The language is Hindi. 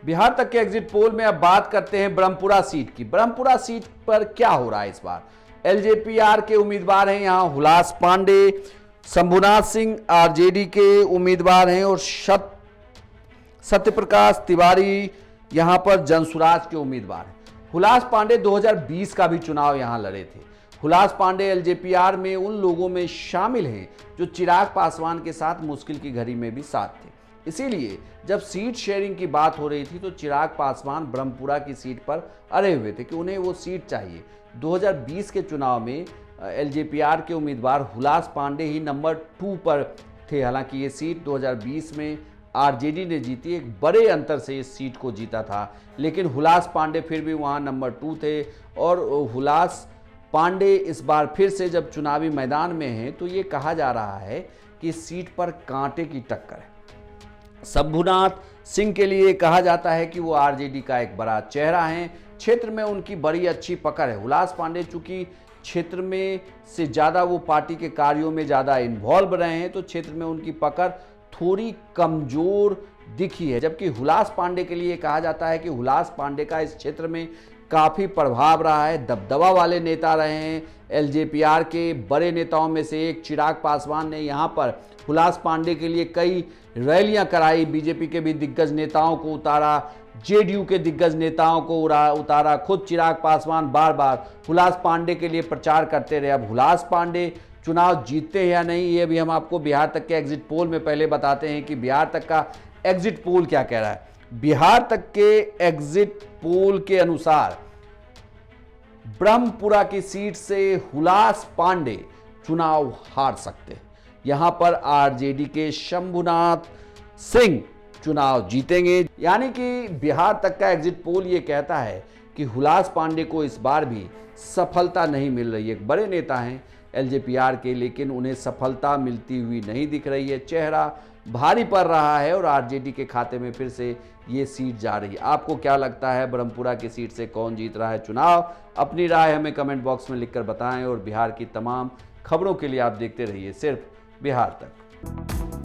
बिहार तक के एग्जिट पोल में अब बात करते हैं ब्रह्मपुरा सीट की। ब्रह्मपुरा सीट पर क्या हो रहा है इस बार? एलजेपीआर के उम्मीदवार हैं यहां हुलास पांडे, शंभुनाथ सिंह आरजेडी के उम्मीदवार हैं और सत्यप्रकाश तिवारी यहां पर जनसुराज के उम्मीदवार हैं। हुलास पांडे 2020 का भी चुनाव यहां लड़े थे। हुलास पांडे एलजेपीआर में उन लोगों में शामिल हैं जो चिराग पासवान के साथ मुश्किल की घड़ी में भी साथ थे। इसीलिए जब सीट शेयरिंग की बात हो रही थी तो चिराग पासवान ब्रह्मपुरा की सीट पर अड़े हुए थे कि उन्हें वो सीट चाहिए। 2020 के चुनाव में एलजेपीआर के उम्मीदवार हुलास पांडे ही नंबर 2 पर थे। हालांकि ये सीट 2020 में आरजेडी ने जीती, एक बड़े अंतर से इस सीट को जीता था, लेकिन हुलास पांडे फिर भी वहाँ नंबर 2 थे। और हुलास पांडे इस बार फिर से जब चुनावी मैदान में हैं तो ये कहा जा रहा है कि इस सीट पर कांटे की टक्कर है। शंभुनाथ सिंह के लिए कहा जाता है कि वो आरजेडी का एक बड़ा चेहरा है, क्षेत्र में उनकी बड़ी अच्छी पकड़ है। हुलास पांडे चूंकि क्षेत्र में से ज़्यादा वो पार्टी के कार्यों में ज़्यादा इन्वॉल्व रहे हैं तो क्षेत्र में उनकी पकड़ थोड़ी कमज़ोर दिखी है। जबकि हुलास पांडे के लिए कहा जाता है कि हुलास पांडे का इस क्षेत्र में काफ़ी प्रभाव रहा है, दबदबा वाले नेता रहे हैं। एलजेपीआर के बड़े नेताओं में से एक चिराग पासवान ने यहाँ पर हुलास पांडे के लिए कई रैलियां कराई, बीजेपी के भी दिग्गज नेताओं को उतारा, जेडीयू के दिग्गज नेताओं को उतारा। खुद चिराग पासवान बार बार हुलास पांडे के लिए प्रचार करते रहे। अब हुलास पांडे चुनाव जीतते हैं या नहीं, ये भी हम आपको बिहार तक के एग्जिट पोल में पहले बताते हैं कि बिहार तक का एग्जिट पोल क्या कह रहा है। बिहार तक के एग्जिट पोल के अनुसार ब्रह्मपुरा की सीट से हुलास पांडे चुनाव हार सकते हैं। यहां पर आरजेडी के शंभुनाथ सिंह चुनाव जीतेंगे। यानी कि बिहार तक का एग्जिट पोल ये कहता है कि हुलास पांडे को इस बार भी सफलता नहीं मिल रही है। एक बड़े नेता हैं एलजेपीआर के, लेकिन उन्हें सफलता मिलती हुई नहीं दिख रही है। चेहरा भारी पड़ रहा है और आरजेडी के खाते में फिर से ये सीट जा रही है। आपको क्या लगता है ब्रह्मपुरा की सीट से कौन जीत रहा है चुनाव? अपनी राय हमें कमेंट बॉक्स में लिखकर बताएं और बिहार की तमाम खबरों के लिए आप देखते रहिए सिर्फ बिहार तक।